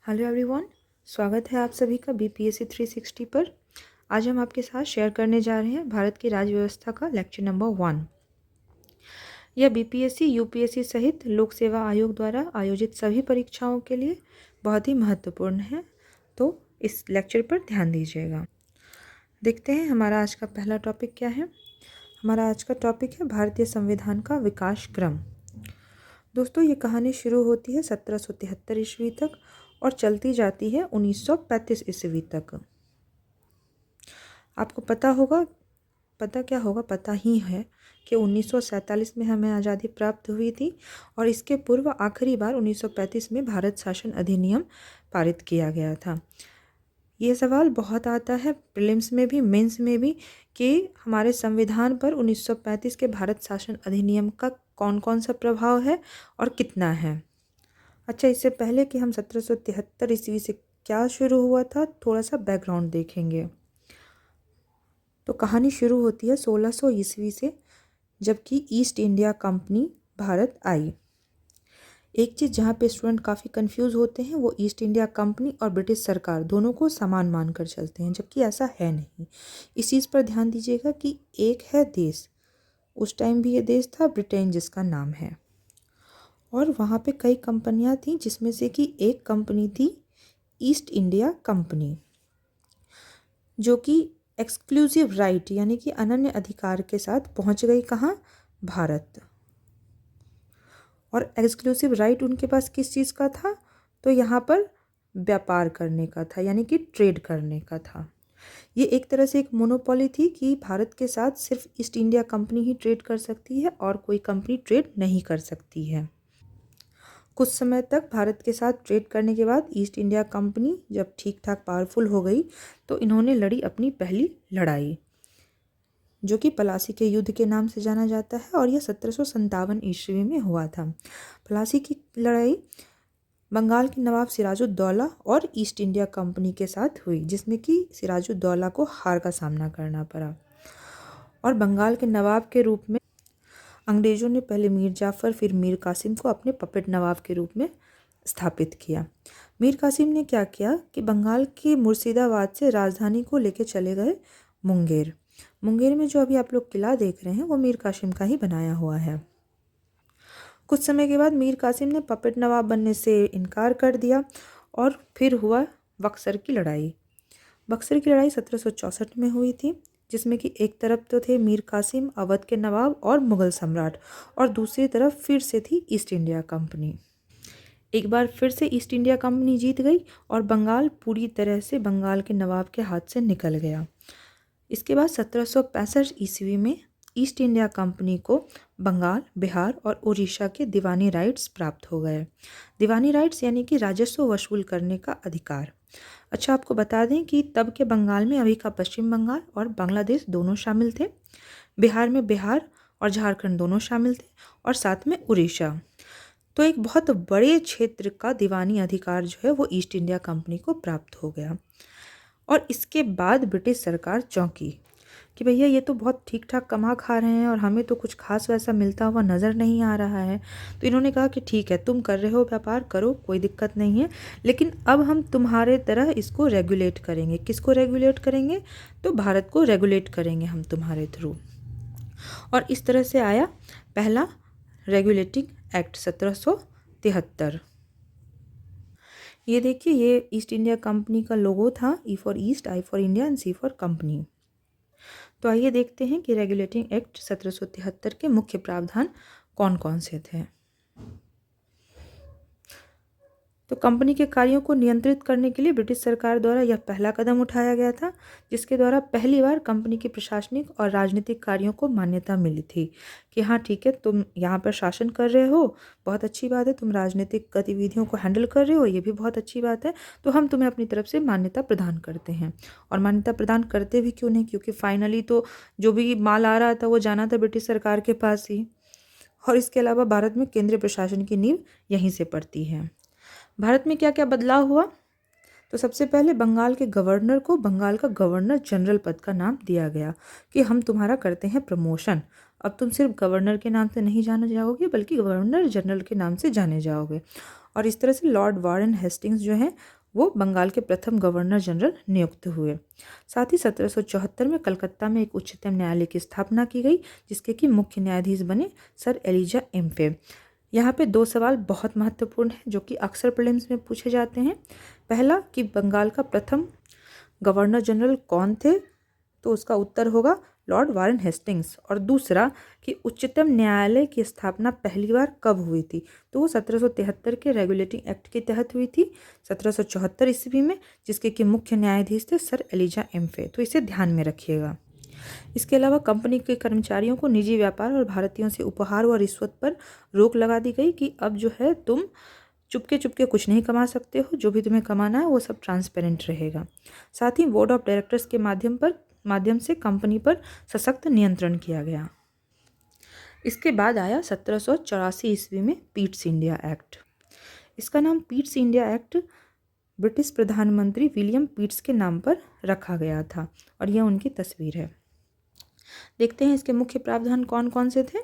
Hello everyone, स्वागत है आप सभी का बीपीएससी 360 पर। आज हम आपके साथ शेयर करने जा रहे हैं भारत की राज्य व्यवस्था का लेक्चर नंबर 1। यह बीपीएससी, यूपीएससी सहित लोक सेवा आयोग द्वारा आयोजित सभी परीक्षाओं के लिए बहुत ही महत्वपूर्ण है, तो इस लेक्चर पर ध्यान दीजिएगा। देखते हैं हमारा आज का पहला टॉपिक क्या है। हमारा आज का टॉपिक है भारतीय संविधान का विकास क्रम। दोस्तों, ये कहानी शुरू होती है 1773 ईस्वी तक और चलती जाती है 1935 ईस्वी तक। आपको पता ही है कि 1947 में हमें आज़ादी प्राप्त हुई थी और इसके पूर्व आखिरी बार 1935 में भारत शासन अधिनियम पारित किया गया था। ये सवाल बहुत आता है प्रीलिम्स में भी, मेंस में भी, कि हमारे संविधान पर 1935 के भारत शासन अधिनियम का कौन कौन सा प्रभाव है और कितना है। अच्छा, इससे पहले कि हम 1773 ईस्वी से क्या शुरू हुआ था, थोड़ा सा बैकग्राउंड देखेंगे। तो कहानी शुरू होती है 1600 ईस्वी से, जबकि ईस्ट इंडिया कंपनी भारत आई। एक चीज़ जहाँ पे स्टूडेंट काफ़ी कंफ्यूज होते हैं, वो ईस्ट इंडिया कंपनी और ब्रिटिश सरकार दोनों को समान मानकर चलते हैं, जबकि ऐसा है नहीं। इस चीज़ पर ध्यान दीजिएगा कि एक है देश, उस टाइम भी ये देश था ब्रिटेन जिसका नाम है, और वहाँ पे कई कंपनियाँ थीं, जिसमें से कि एक कंपनी थी ईस्ट इंडिया कंपनी, जो कि एक्सक्लूसिव राइट यानी कि अनन्य अधिकार के साथ पहुँच गई कहाँ, भारत। और एक्सक्लूसिव राइट उनके पास किस चीज़ का था, तो यहाँ पर व्यापार करने का था, यानी कि ट्रेड करने का था। ये एक तरह से एक मोनोपोली थी कि भारत के साथ सिर्फ ईस्ट इंडिया कंपनी ही ट्रेड कर सकती है और कोई कंपनी ट्रेड नहीं कर सकती है। कुछ समय तक भारत के साथ ट्रेड करने के बाद ईस्ट इंडिया कंपनी जब ठीक ठाक पावरफुल हो गई, तो इन्होंने लड़ी अपनी पहली लड़ाई, जो कि प्लासी के युद्ध के नाम से जाना जाता है, और यह 1757 ईस्वी में हुआ था। प्लासी की लड़ाई बंगाल के नवाब सिराजुद्दौला और ईस्ट इंडिया कंपनी के साथ हुई, जिसमें कि सिराजुद्दौला को हार का सामना करना पड़ा। और बंगाल के नवाब के रूप में अंग्रेज़ों ने पहले मीर जाफ़र फिर मीर कासिम को अपने पपेट नवाब के रूप में स्थापित किया। मीर कासिम ने क्या किया कि बंगाल के मुर्शिदाबाद से राजधानी को लेकर चले गए मुंगेर। मुंगेर में जो अभी आप लोग किला देख रहे हैं, वो मीर कासिम का ही बनाया हुआ है। कुछ समय के बाद मीर कासिम ने पपेट नवाब बनने से इनकार कर दिया और फिर हुआ बक्सर की लड़ाई। बक्सर की लड़ाई 1764 में हुई थी, जिसमें कि एक तरफ तो थे मीर कासिम, अवध के नवाब और मुग़ल सम्राट, और दूसरी तरफ फिर से थी ईस्ट इंडिया कंपनी। एक बार फिर से ईस्ट इंडिया कंपनी जीत गई और बंगाल पूरी तरह से बंगाल के नवाब के हाथ से निकल गया। इसके बाद 1765 ईस्वी में ईस्ट इंडिया कंपनी को बंगाल, बिहार और उड़ीसा के दीवानी राइट्स प्राप्त हो गए। दीवानी राइट्स यानी कि राजस्व वसूल करने का अधिकार। अच्छा, आपको बता दें कि तब के बंगाल में अभी का पश्चिम बंगाल और बांग्लादेश दोनों शामिल थे। बिहार में बिहार और झारखंड दोनों शामिल थे, और साथ में उड़ीसा। तो एक बहुत बड़े क्षेत्र का दीवानी अधिकार जो है वो ईस्ट इंडिया कंपनी को प्राप्त हो गया। और इसके बाद ब्रिटिश सरकार चौंकी कि भैया ये तो बहुत ठीक ठाक कमा खा रहे हैं और हमें तो कुछ खास वैसा मिलता हुआ नज़र नहीं आ रहा है। तो इन्होंने कहा कि ठीक है, तुम कर रहे हो व्यापार, करो, कोई दिक्कत नहीं है, लेकिन अब हम तुम्हारे तरह इसको रेगुलेट करेंगे। किसको रेगुलेट करेंगे? तो भारत को रेगुलेट करेंगे हम तुम्हारे थ्रू। और इस तरह से आया पहला रेगुलेटिंग एक्ट 1773। ये देखिए, ये ईस्ट इंडिया कंपनी का लोगो था, E for east, I for India and C for company. तो आइए देखते हैं कि रेगुलेटिंग एक्ट 1773 के मुख्य प्रावधान कौन कौन से थे। तो कंपनी के कार्यों को नियंत्रित करने के लिए ब्रिटिश सरकार द्वारा यह पहला कदम उठाया गया था, जिसके द्वारा पहली बार कंपनी के प्रशासनिक और राजनीतिक कार्यों को मान्यता मिली थी कि हाँ ठीक है, तुम यहाँ पर शासन कर रहे हो, बहुत अच्छी बात है, तुम राजनीतिक गतिविधियों को हैंडल कर रहे हो, ये भी बहुत अच्छी बात है, तो हम तुम्हें अपनी तरफ से मान्यता प्रदान करते हैं। और मान्यता प्रदान करते भी क्यों नहीं, क्योंकि फाइनली तो जो भी माल आ रहा था वो जाना था ब्रिटिश सरकार के पास ही। और इसके अलावा भारत में केंद्रीय प्रशासन की नींव यहीं से पड़ती है। भारत में क्या क्या बदलाव हुआ, तो सबसे पहले बंगाल के गवर्नर को बंगाल का गवर्नर जनरल पद का नाम दिया गया कि हम तुम्हारा करते हैं प्रमोशन, अब तुम सिर्फ गवर्नर के नाम से नहीं जाने जाओगे बल्कि गवर्नर जनरल के नाम से जाने जाओगे। और इस तरह से लॉर्ड वारेन हेस्टिंग्स जो हैं वो बंगाल के प्रथम गवर्नर जनरल नियुक्त हुए। साथ ही 1774 में कलकत्ता में एक उच्चतम न्यायालय की स्थापना की गई जिसके कि मुख्य न्यायाधीश बने सर एलिजा एम्फे। यहाँ पे 2 सवाल बहुत महत्वपूर्ण हैं जो कि अक्सर प्रीलिम्स में पूछे जाते हैं। पहला कि बंगाल का प्रथम गवर्नर जनरल कौन थे, तो उसका उत्तर होगा लॉर्ड वारेन हेस्टिंग्स। और दूसरा कि उच्चतम न्यायालय की स्थापना पहली बार कब हुई थी, तो वो 1773 के रेगुलेटिंग एक्ट के तहत हुई थी 1774 ईस्वी में, जिसके कि मुख्य न्यायाधीश थे सर एलिजा एम्फे। तो इसे ध्यान में रखिएगा। इसके अलावा कंपनी के कर्मचारियों को निजी व्यापार और भारतीयों से उपहार व रिश्वत पर रोक लगा दी गई कि अब जो है तुम चुपके चुपके कुछ नहीं कमा सकते हो, जो भी तुम्हें कमाना है वो सब ट्रांसपेरेंट रहेगा। साथ ही बोर्ड ऑफ डायरेक्टर्स के माध्यम से कंपनी पर सशक्त नियंत्रण किया गया। इसके बाद आया 1784 ईस्वी में पीट्स इंडिया एक्ट। इसका नाम पीट्स इंडिया एक्ट ब्रिटिश प्रधानमंत्री विलियम पीट्स के नाम पर रखा गया था और यह उनकी तस्वीर है। देखते हैं इसके मुख्य प्रावधान कौन कौन से थे।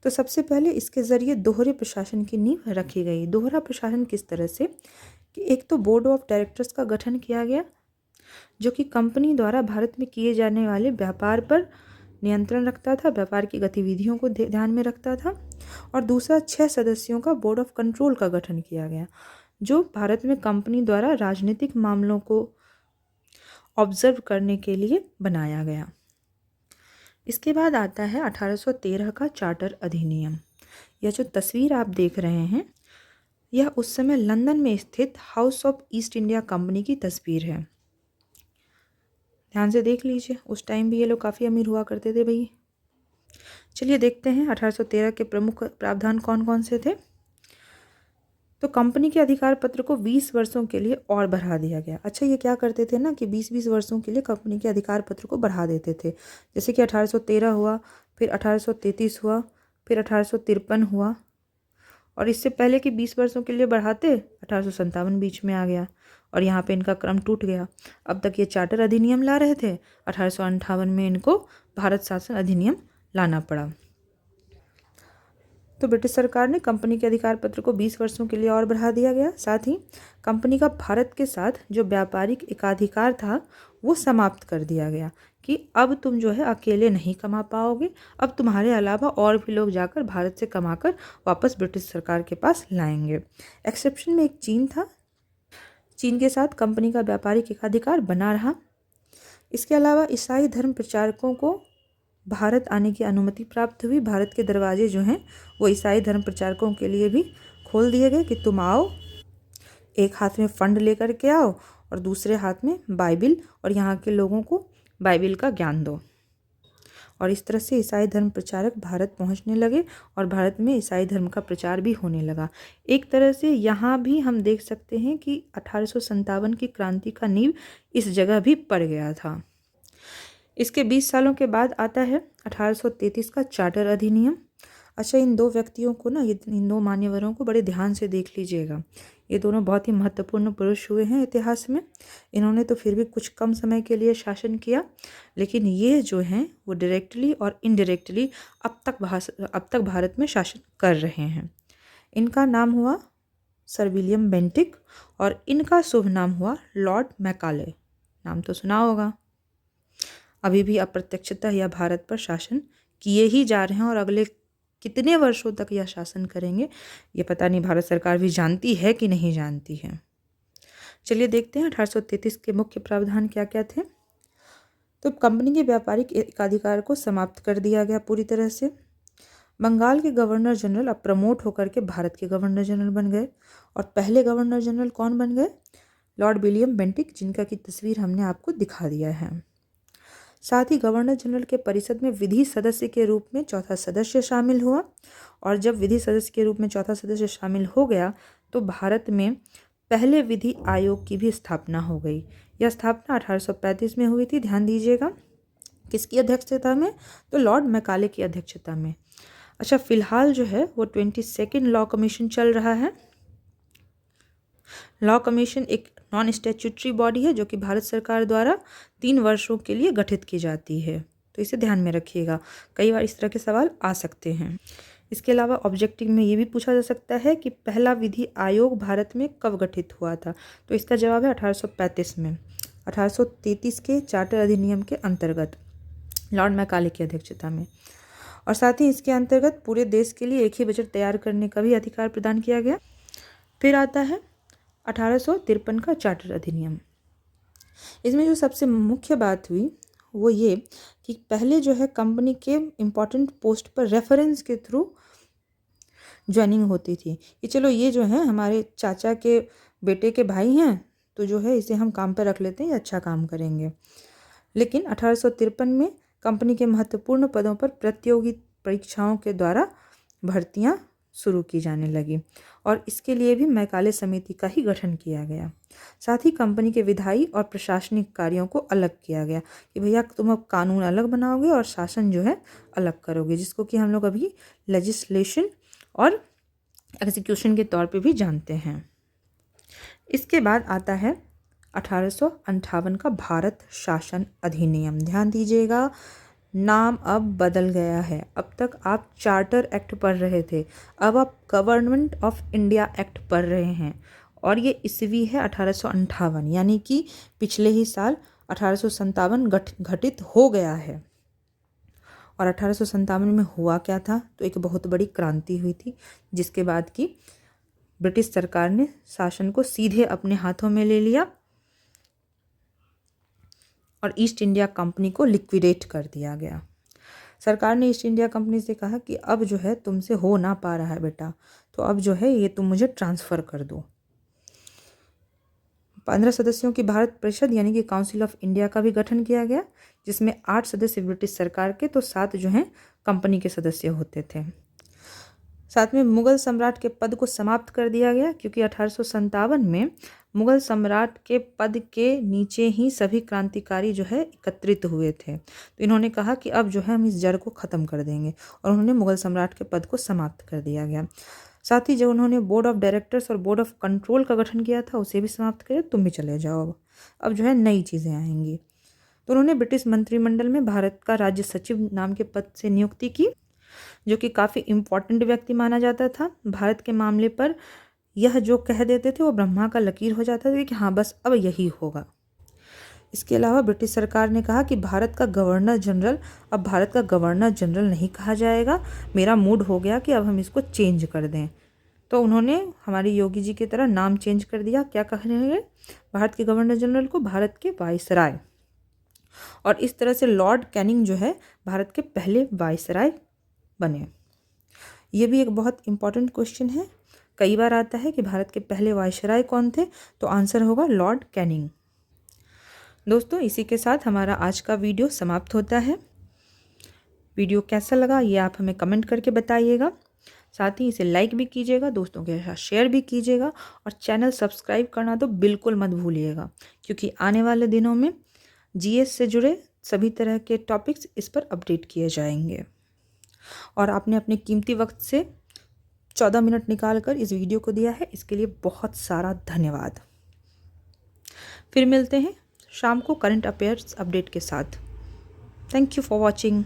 तो सबसे पहले इसके ज़रिए दोहरे प्रशासन की नींव रखी गई। दोहरा प्रशासन किस तरह से कि एक तो बोर्ड ऑफ डायरेक्टर्स का गठन किया गया जो कि कंपनी द्वारा भारत में किए जाने वाले व्यापार पर नियंत्रण रखता था, व्यापार की गतिविधियों को ध्यान में रखता था। और दूसरा 6 सदस्यों का बोर्ड ऑफ कंट्रोल का गठन किया गया जो भारत में कंपनी द्वारा राजनीतिक मामलों को ऑब्जर्व करने के लिए बनाया गया। इसके बाद आता है 1813 का चार्टर अधिनियम। यह जो तस्वीर आप देख रहे हैं यह उस समय लंदन में स्थित house of east India company की तस्वीर है। ध्यान से देख लीजिए, उस टाइम भी ये लोग काफ़ी अमीर हुआ करते थे भाई। चलिए देखते हैं 1813 के प्रमुख प्रावधान कौन कौन से थे। तो कंपनी के अधिकार पत्र को 20 वर्षों के लिए और बढ़ा दिया गया। अच्छा, ये क्या करते थे ना कि 20-20 वर्षों के लिए कंपनी के अधिकार पत्र को बढ़ा देते थे। जैसे कि 1813 हुआ, फिर 1833 हुआ, फिर 1853 हुआ, और इससे पहले कि 20 वर्षों के लिए बढ़ाते 1857 बीच में आ गया और यहाँ पे इनका क्रम टूट गया। अब तक ये चार्टर अधिनियम ला रहे थे, 1858 में इनको भारत शासन अधिनियम लाना पड़ा। तो ब्रिटिश सरकार ने कंपनी के अधिकार पत्र को 20 वर्षों के लिए और बढ़ा दिया गया। साथ ही कंपनी का भारत के साथ जो व्यापारिक एकाधिकार था वो समाप्त कर दिया गया कि अब तुम जो है अकेले नहीं कमा पाओगे, अब तुम्हारे अलावा और भी लोग जाकर भारत से कमाकर वापस ब्रिटिश सरकार के पास लाएंगे। एक्सेप्शन में एक चीन था, चीन के साथ कंपनी का व्यापारिक एकाधिकार बना रहा। इसके अलावा ईसाई धर्म प्रचारकों को भारत आने की अनुमति प्राप्त हुई। भारत के दरवाजे जो हैं वो ईसाई धर्म प्रचारकों के लिए भी खोल दिए गए कि तुम आओ, एक हाथ में फंड लेकर के आओ और दूसरे हाथ में बाइबिल, और यहाँ के लोगों को बाइबिल का ज्ञान दो। और इस तरह से ईसाई धर्म प्रचारक भारत पहुँचने लगे और भारत में ईसाई धर्म का प्रचार भी होने लगा। एक तरह से यहाँ भी हम देख सकते हैं कि 1857 की क्रांति का नींव इस जगह भी पड़ गया था। इसके 20 सालों के बाद आता है 1833 का चार्टर अधिनियम। अच्छा, इन दो व्यक्तियों को ना, इन दो मान्यवरों को बड़े ध्यान से देख लीजिएगा। ये दोनों बहुत ही महत्वपूर्ण पुरुष हुए हैं इतिहास में। इन्होंने तो फिर भी कुछ कम समय के लिए शासन किया, लेकिन ये जो हैं वो डायरेक्टली और इनडायरेक्टली अब तक भारत में शासन कर रहे हैं। इनका नाम हुआ सर विलियम बेंटिक और इनका शुभ नाम हुआ लॉर्ड मैकाले। नाम तो सुना होगा। अभी भी अप्रत्यक्षतः यह भारत पर शासन किए ही जा रहे हैं और अगले कितने वर्षों तक यह शासन करेंगे ये पता नहीं भारत सरकार भी जानती है कि नहीं जानती है। चलिए देखते हैं 1833 के मुख्य प्रावधान क्या क्या थे। तो कंपनी के व्यापारिक एकाधिकार को समाप्त कर दिया गया पूरी तरह से। बंगाल के गवर्नर जनरल अब प्रमोट होकर के भारत के गवर्नर जनरल बन गए और पहले गवर्नर जनरल कौन बन गए? लॉर्ड विलियम बेंटिक, जिनका की तस्वीर हमने आपको दिखा दिया है। साथ ही गवर्नर जनरल के परिषद में विधि सदस्य के रूप में चौथा सदस्य शामिल हुआ, और जब विधि सदस्य के रूप में चौथा सदस्य शामिल हो गया तो भारत में पहले विधि आयोग की भी स्थापना हो गई। यह स्थापना 1835 में हुई थी, ध्यान दीजिएगा। किसकी अध्यक्षता में? तो लॉर्ड मैकाले की अध्यक्षता में। अच्छा, फिलहाल जो है वो 22nd लॉ कमीशन चल रहा है। लॉ कमीशन एक नॉन स्टैट्यूटरी बॉडी है जो कि भारत सरकार द्वारा 3 वर्षों के लिए गठित की जाती है, तो इसे ध्यान में रखिएगा, कई बार इस तरह के सवाल आ सकते हैं। इसके अलावा ऑब्जेक्टिव में ये भी पूछा जा सकता है कि पहला विधि आयोग भारत में कब गठित हुआ था, तो इसका जवाब है 1835 में, 1833 के चार्टर अधिनियम के अंतर्गत लॉर्ड मैकाले की अध्यक्षता में। और साथ ही इसके अंतर्गत पूरे देश के लिए एक ही बजट तैयार करने का भी अधिकार प्रदान किया गया। फिर आता है 1853 का चार्टर अधिनियम। इसमें जो सबसे मुख्य बात हुई वो ये कि पहले जो है कंपनी के इम्पॉर्टेंट पोस्ट पर रेफरेंस के थ्रू ज्वाइनिंग होती थी कि चलो ये जो है हमारे चाचा के बेटे के भाई हैं, तो जो है इसे हम काम पर रख लेते हैं, ये अच्छा काम करेंगे। लेकिन 1853 में कंपनी के महत्वपूर्ण पदों पर प्रतियोगी परीक्षाओं के द्वारा भर्तियां शुरू की जाने लगी और इसके लिए भी मैकाले समिति का ही गठन किया गया। साथ ही कंपनी के विधायी और प्रशासनिक कार्यों को अलग किया गया कि भैया तुम अब कानून अलग बनाओगे और शासन जो है अलग करोगे, जिसको कि हम लोग अभी लेजिस्लेशन और एग्जीक्यूशन के तौर पे भी जानते हैं। इसके बाद आता है 1858 का भारत शासन अधिनियम। ध्यान दीजिएगा, नाम अब बदल गया है। अब तक आप चार्टर एक्ट पढ़ रहे थे, अब आप गवर्नमेंट ऑफ इंडिया एक्ट पढ़ रहे हैं और ये ईस्वी है 1858, यानी कि पिछले ही साल 1857 घटित हो गया है। और 1857 में हुआ क्या था, तो एक बहुत बड़ी क्रांति हुई थी जिसके बाद कि ब्रिटिश सरकार ने शासन को सीधे अपने हाथों में ले लिया और ईस्ट इंडिया कंपनी को लिक्विडेट कर दिया गया। सरकार ने ईस्ट इंडिया कंपनी से कहा कि अब जो है तुमसे हो ना पा रहा है बेटा, तो अब जो है ये तुम मुझे ट्रांसफ़र कर दो। 15 सदस्यों की भारत परिषद यानी कि काउंसिल ऑफ इंडिया का भी गठन किया गया, जिसमें 8 सदस्य ब्रिटिश सरकार के तो 7 जो हैं कंपनी के सदस्य होते थे। साथ में मुगल सम्राट के पद को समाप्त कर दिया गया क्योंकि 1857 में मुगल सम्राट के पद के नीचे ही सभी क्रांतिकारी जो है एकत्रित हुए थे, तो इन्होंने कहा कि अब जो है हम इस जड़ को ख़त्म कर देंगे और उन्होंने मुगल सम्राट के पद को समाप्त कर दिया गया। साथ ही जब उन्होंने बोर्ड ऑफ डायरेक्टर्स और बोर्ड ऑफ कंट्रोल का गठन किया था उसे भी समाप्त कर, तुम भी चले जाओ, अब जो है नई चीज़ें आएंगी। तो उन्होंने ब्रिटिश मंत्रिमंडल में भारत का राज्य सचिव नाम के पद से नियुक्ति की, जो कि काफ़ी इम्पॉर्टेंट व्यक्ति माना जाता था। भारत के मामले पर यह जो कह देते थे वो ब्रह्मा का लकीर हो जाता था कि हाँ बस अब यही होगा। इसके अलावा ब्रिटिश सरकार ने कहा कि भारत का गवर्नर जनरल अब भारत का गवर्नर जनरल नहीं कहा जाएगा, मेरा मूड हो गया कि अब हम इसको चेंज कर दें। तो उन्होंने हमारे योगी जी की तरह नाम चेंज कर दिया, क्या कहेंगे, भारत के गवर्नर जनरल को भारत के वाइसराय। और इस तरह से लॉर्ड कैनिंग जो है भारत के पहले वाइसराय बने। ये भी एक बहुत इम्पॉर्टेंट क्वेश्चन है, कई बार आता है कि भारत के पहले वाइसराय कौन थे, तो आंसर होगा लॉर्ड कैनिंग। दोस्तों, इसी के साथ हमारा आज का वीडियो समाप्त होता है। वीडियो कैसा लगा ये आप हमें कमेंट करके बताइएगा। साथ ही इसे लाइक भी कीजिएगा, दोस्तों के साथ शेयर भी कीजिएगा और चैनल सब्सक्राइब करना तो बिल्कुल मत भूलिएगा, क्योंकि आने वाले दिनों में जीएस से जुड़े सभी तरह के टॉपिक्स इस पर अपडेट किए जाएंगे। और आपने अपने कीमती वक्त से 14 मिनट निकाल कर इस वीडियो को दिया है, इसके लिए बहुत सारा धन्यवाद। फिर मिलते हैं शाम को करंट अफेयर्स अपडेट के साथ। Thank you for watching.